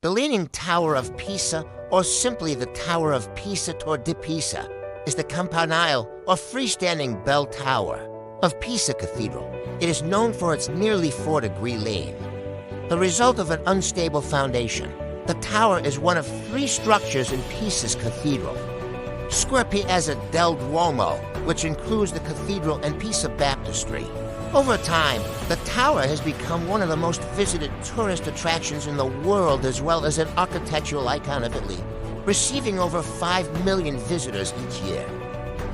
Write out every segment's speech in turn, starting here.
The Leaning Tower of Pisa, or simply the Tower of Pisa Torre di Pisa, is the campanile, or freestanding bell tower, of Pisa Cathedral. It is known for its nearly 4-degree lean. The result of an unstable foundation, the tower is one of 3 structures in Pisa's cathedral. Square Piazza del Duomo, which includes the cathedral and Pisa Baptistry. Over time, the tower has become one of the most visited tourist attractions in the world, as well as an architectural icon of Italy, receiving over 5 million visitors each year.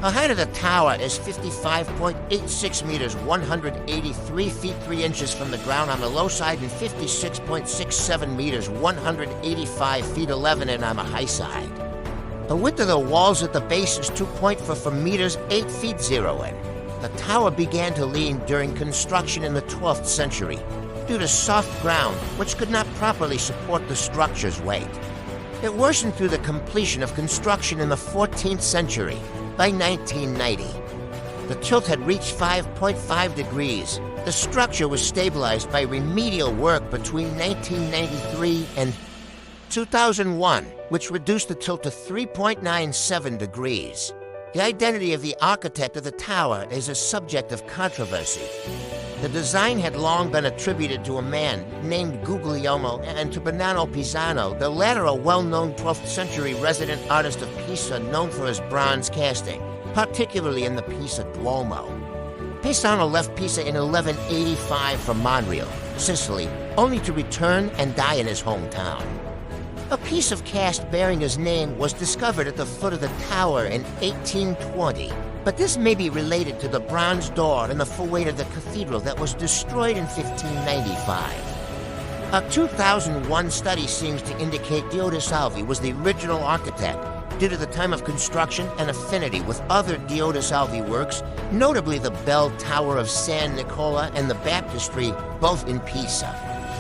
The height of the tower is 55.86 meters, 183 feet 3 inches from the ground on the low side, and 56.67 meters, 185 feet 11 and on the high side. The width of the walls at the base is 2.44 meters, 8 feet 0 in. The tower began to lean during construction in the 12th century due to soft ground which could not properly support the structure's weight. It worsened through the completion of construction in the 14th century. By 1990, the tilt had reached 5.5 degrees. The structure was stabilized by remedial work between 1993 and 2001, which reduced the tilt to 3.97 degrees. The identity of the architect of the tower is a subject of controversy. The design had long been attributed to a man named Guglielmo and to Bernardo Pisano, the latter a well-known 12th century resident artist of Pisa known for his bronze casting, particularly in the Pisa Duomo. Pisano left Pisa in 1185 for Monreale, Sicily, only to return and die in his hometown. A piece of cast bearing his name was discovered at the foot of the tower in 1820, but this may be related to the bronze door and the full weight of the cathedral that was destroyed in 1595. A 2001 study seems to indicate Diodo Salvi was the original architect due to the time of construction and affinity with other Diodo Salvi works, notably the bell tower of San Nicola and the baptistry, both in Pisa.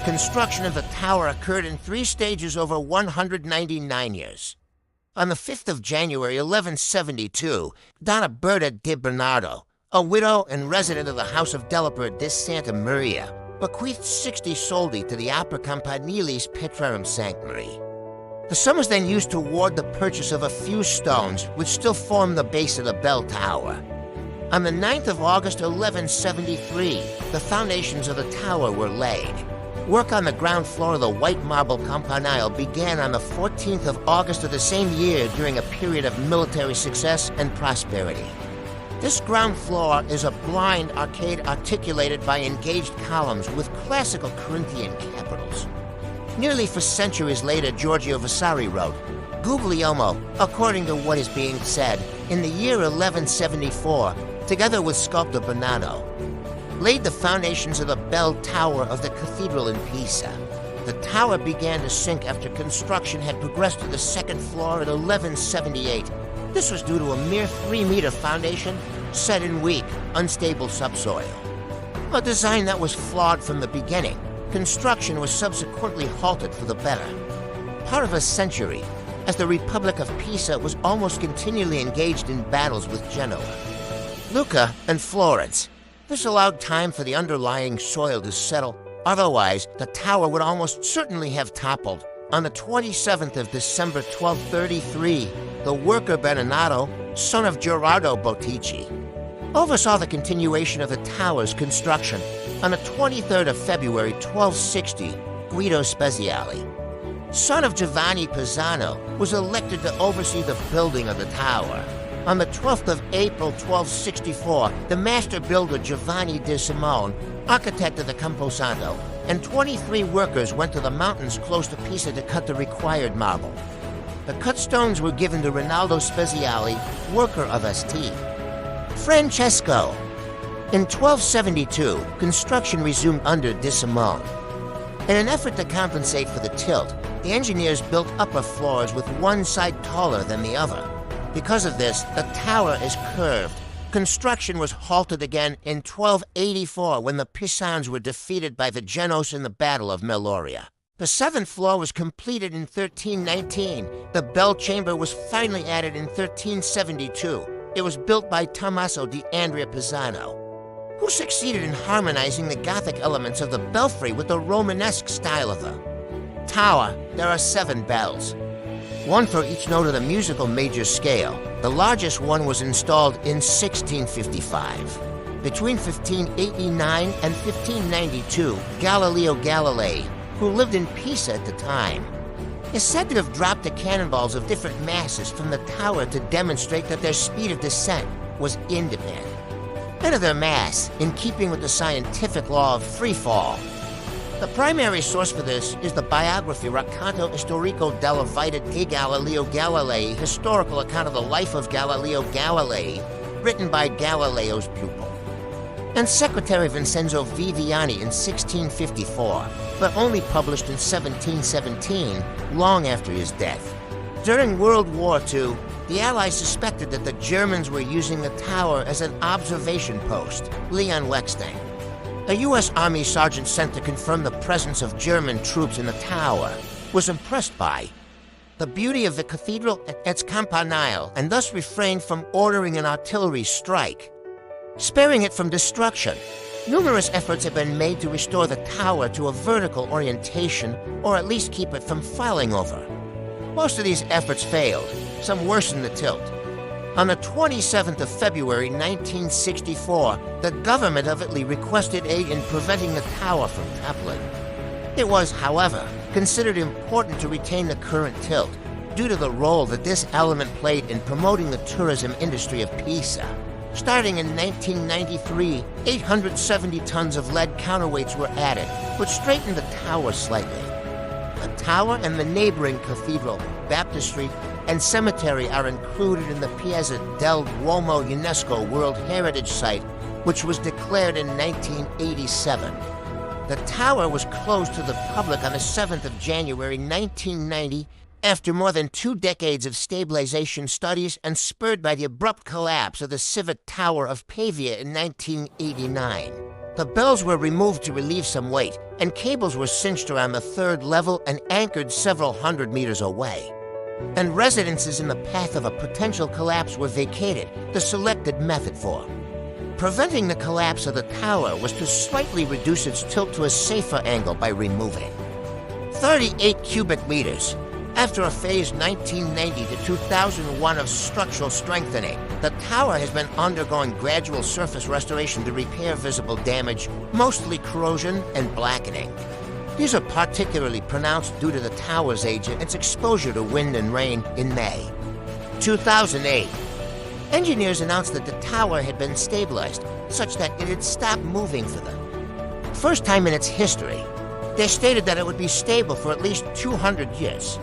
Construction of the tower occurred in 3 stages over 199 years. On the 5th of January 1172, Donna Berta di Bernardo, a widow and resident of the House of Delaper di Santa Maria, bequeathed 60 soldi to the Opera Campanile's Petrarum Sanctuary. The sum was then used toward the purchase of a few stones, which still form the base of the bell tower. On the 9th of August 1173, the foundations of the tower were laid. Work on the ground floor of the white marble campanile began on the 14th of August of the same year during a period of military success and prosperity. This ground floor is a blind arcade articulated by engaged columns with classical Corinthian capitals. Nearly 4 centuries later, Giorgio Vasari wrote, Guglielmo, according to what is being said, in the year 1174, together with sculptor Bernardo, laid the foundations of the bell tower of the cathedral in Pisa. The tower began to sink after construction had progressed to the 2nd floor in 1178. This was due to a mere 3-meter foundation set in weak, unstable subsoil. A design that was flawed from the beginning, construction was subsequently halted for the better. Part of a century, as the Republic of Pisa was almost continually engaged in battles with Genoa, Lucca, and Florence. This allowed time for the underlying soil to settle. Otherwise, the tower would almost certainly have toppled. On the 27th of December 1233, the worker Bernardo, son of Gerardo Bottici, oversaw the continuation of the tower's construction. On the 23rd of February 1260, Guido Speziali, son of Giovanni Pisano, was elected to oversee the building of the tower. On the 12th of April 1264, the master builder Giovanni de Simone, architect of the Camposanto, and 23 workers went to the mountains close to Pisa to cut the required marble. The cut stones were given to Rinaldo Speziali, worker of St. Francesco. In 1272, construction resumed under de Simone. In an effort to compensate for the tilt, the engineers built upper floors with one side taller than the other. Because of this, the tower is curved. Construction was halted again in 1284 when the Pisans were defeated by the Genoese in the Battle of Meloria. The 7th floor was completed in 1319. The bell chamber was finally added in 1372. It was built by Tommaso di Andrea Pisano, who succeeded in harmonizing the Gothic elements of the belfry with the Romanesque style of the tower, there are 7 bells, one for each note of the musical major scale. The largest one was installed in 1655. Between 1589 and 1592, Galileo Galilei, who lived in Pisa at the time, is said to have dropped the cannonballs of different masses from the tower to demonstrate that their speed of descent was independent of their mass, in keeping with the scientific law of free fall. The primary source for this is the biography Racconto Storico della Vita di Galileo Galilei, historical account of the life of Galileo Galilei, written by Galileo's pupil, and Secretary Vincenzo Viviani in 1654, but only published in 1717, long after his death. During World War II, the Allies suspected that the Germans were using the tower as an observation post. Leon Lechstein, a U.S. Army sergeant sent to confirm the presence of German troops in the tower, was impressed by the beauty of the cathedral and its campanile, and thus refrained from ordering an artillery strike, sparing it from destruction. Numerous efforts have been made to restore the tower to a vertical orientation, or at least keep it from falling over. Most of these efforts failed. Some worsened the tilt. On the 27th of February 1964, the government of Italy requested aid in preventing the tower from toppling. It was, however, considered important to retain the current tilt due to the role that this element played in promoting the tourism industry of Pisa. Starting in 1993, 870 tons of lead counterweights were added, which straightened the tower slightly. The tower and the neighboring cathedral, baptistry, and cemetery are included in the Piazza del Duomo UNESCO World Heritage Site, which was declared in 1987. The tower was closed to the public on the 7th of January 1990 after more than 2 decades of stabilization studies and spurred by the abrupt collapse of the Civic Tower of Pavia in 1989. The bells were removed to relieve some weight, and cables were cinched around the 3rd level and anchored several hundred meters away. And residences in the path of a potential collapse were vacated, the selected method for preventing the collapse of the tower was to slightly reduce its tilt to a safer angle by removing 38 cubic meters. After a phase 1990 to 2001 of structural strengthening, the tower has been undergoing gradual surface restoration to repair visible damage, mostly corrosion and blackening. These are particularly pronounced due to the tower's age and its exposure to wind and rain in May 2008. Engineers announced that the tower had been stabilized, such that it had stopped moving for the first time in its history. They stated that it would be stable for at least 200 years.